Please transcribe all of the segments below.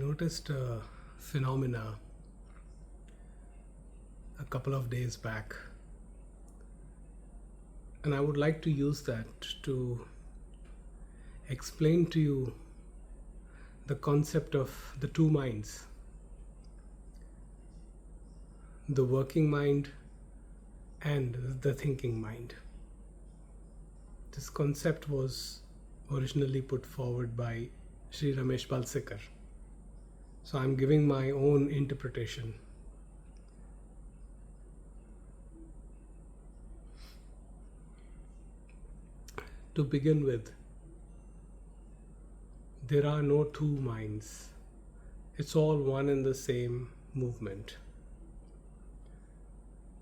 noticed a phenomena a couple of days back, and I would like to use that to explain to you the concept of the two minds, the working mind and the thinking mind. This concept was originally put forward by Sri Ramesh Balsekar. So I'm giving my own interpretation. To begin with, there are no two minds. It's all one and the same movement.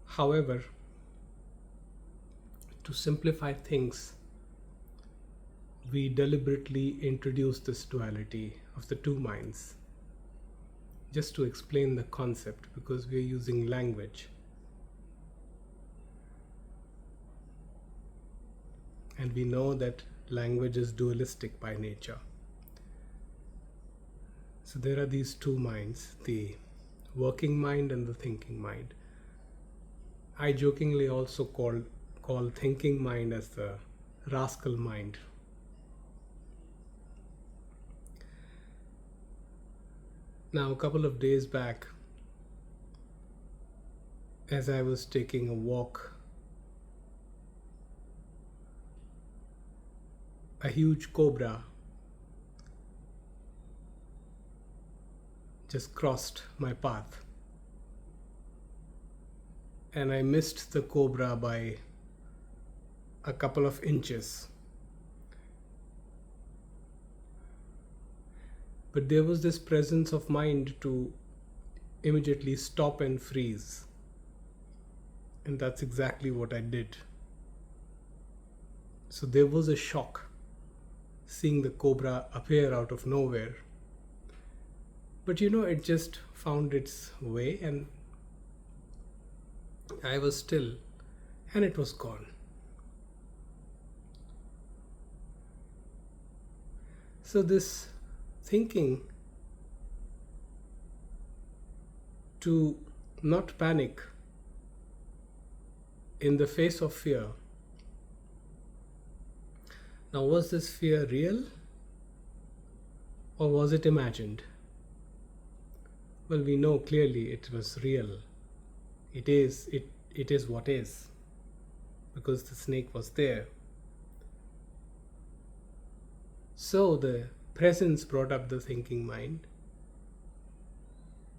However, to simplify things, we deliberately introduce this duality of the two minds just to explain the concept, because we are using language. And we know that language is dualistic by nature. So there are these two minds, the working mind and the thinking mind. I jokingly also call thinking mind as the rascal mind. Now, a couple of days back, as I was taking a walk, a huge cobra just crossed my path, and I missed the cobra by a couple of inches. But there was this presence of mind to immediately stop and freeze. And that's exactly what I did. So there was a shock seeing the cobra appear out of nowhere. But it just found its way, and I was still, and it was gone. So this thinking to not panic in the face of fear. Now, was this fear real or was it imagined? Well, we know clearly it was real. It is what is, because the snake was there. So the presence brought up the thinking mind,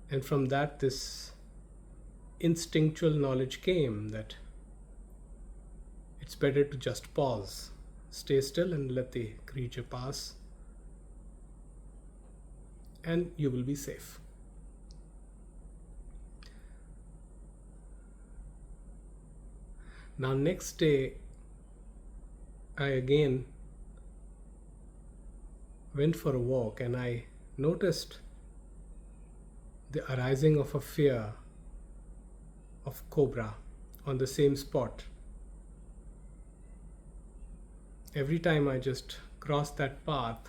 and from that this instinctual knowledge came that it's better to just pause, stay still and let the creature pass, and you will be safe. Now, next day, I again went for a walk, and I noticed the arising of a fear of cobra on the same spot. Every time I just crossed that path,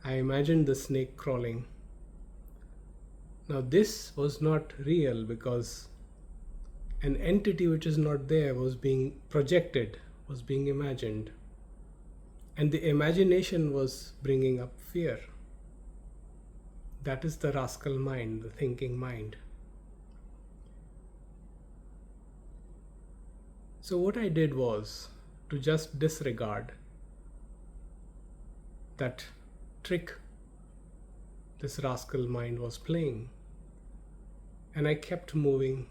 I imagined the snake crawling. Now, this was not real because an entity which is not there was being projected, was being imagined. And the imagination was bringing up fear. That is the rascal mind, the thinking mind. So what I did was to just disregard that trick this rascal mind was playing. And I kept moving.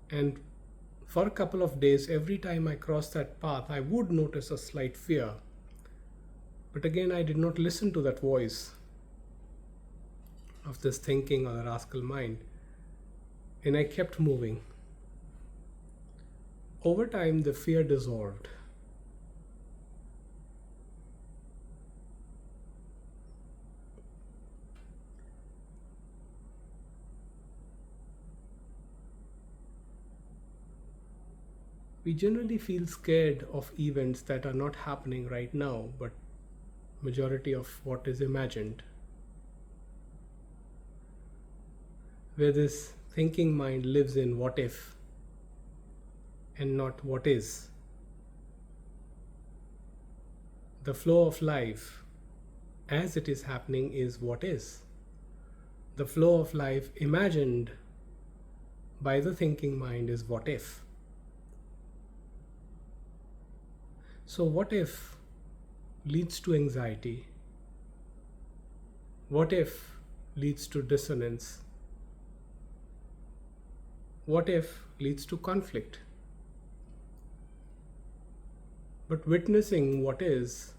And for a couple of days, every time I crossed that path, I would notice a slight fear. But again, I did not listen to that voice of this thinking or the rascal mind. And I kept moving. Over time, the fear dissolved. We generally feel scared of events that are not happening right now, but majority of what is imagined, where this thinking mind lives in what if and not what is. The flow of life as it is happening is what is. The flow of life imagined by the thinking mind is what if. So, what if leads to anxiety? What if leads to dissonance? What if leads to conflict? But witnessing what is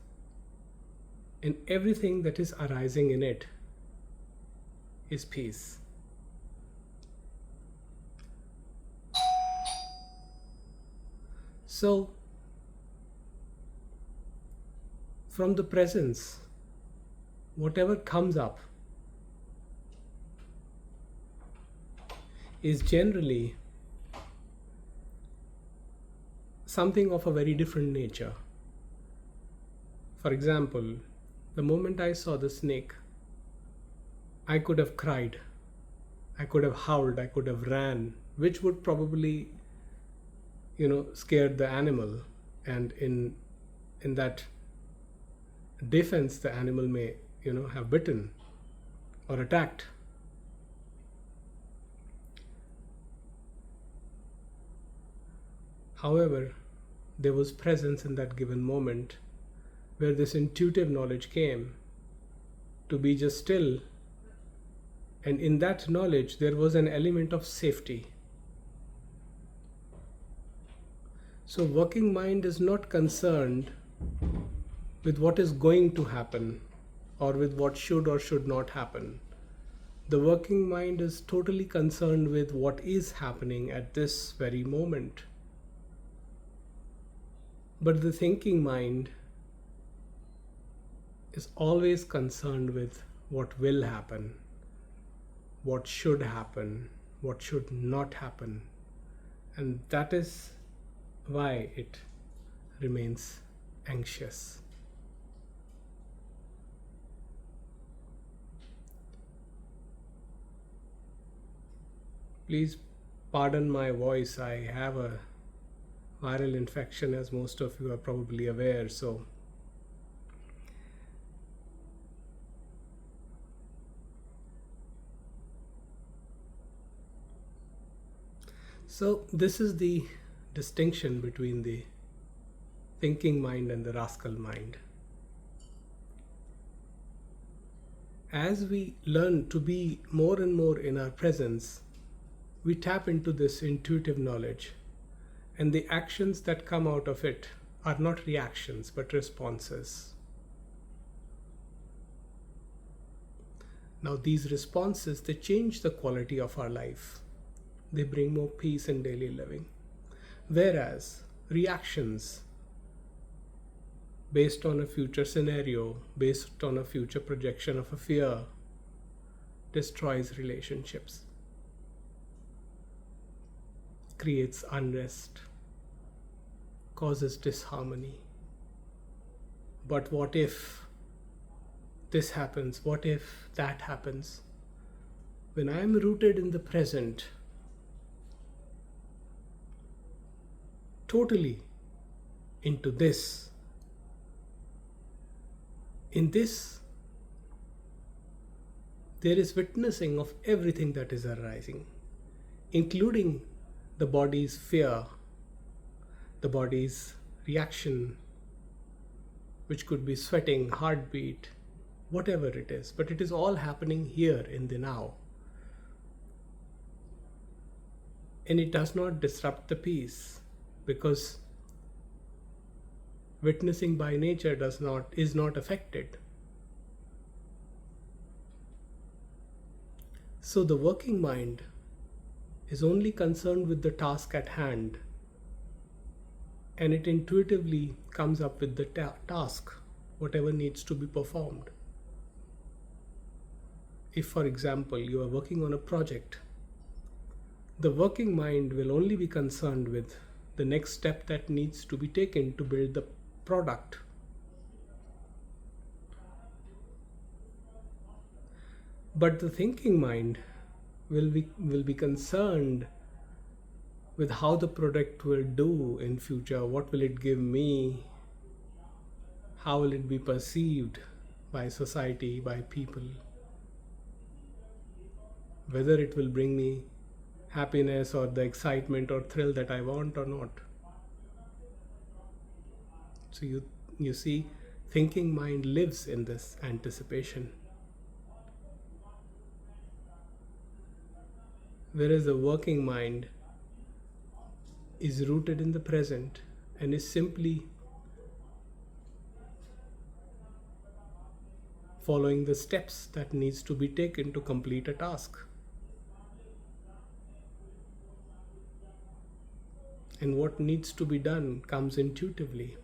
and everything that is arising in it is peace. So, from the presence, whatever comes up is generally something of a very different nature. For example, the moment I saw the snake, I could have cried, I could have howled, I could have ran, which would probably, scare the animal, and in that defense, the animal may, have bitten or attacked. However, there was presence in that given moment where this intuitive knowledge came to be just still, and in that knowledge there was an element of safety. So working mind is not concerned with what is going to happen or with what should or should not happen. The working mind is totally concerned with what is happening at this very moment. But the thinking mind is always concerned with what will happen, what should happen, what should not happen. And that is why it remains anxious. Please pardon my voice. I have a viral infection, as most of you are probably aware. So this is the distinction between the thinking mind and the rascal mind. As we learn to be more and more in our presence, we tap into this intuitive knowledge, and the actions that come out of it are not reactions but responses. Now these responses, they change the quality of our life. They bring more peace in daily living. Whereas reactions based on a future scenario, based on a future projection of a fear, destroys relationships, creates unrest, causes disharmony. But what if this happens? What if that happens? When I am rooted in the present, totally into this, in this, there is witnessing of everything that is arising, including the body's fear, the body's reaction, which could be sweating, heartbeat, whatever it is, but it is all happening here in the now. And it does not disrupt the peace, because witnessing by nature is not affected. So the working mind is only concerned with the task at hand, and it intuitively comes up with the task, whatever needs to be performed. If, for example, you are working on a project, the working mind will only be concerned with the next step that needs to be taken to build the product. But the thinking mind will be concerned with how the product will do in future. What will it give me? How will it be perceived by society, by people? Whether it will bring me happiness or the excitement or thrill that I want or not. So you see, thinking mind lives in this anticipation. Whereas the working mind is rooted in the present and is simply following the steps that needs to be taken to complete a task. And what needs to be done comes intuitively.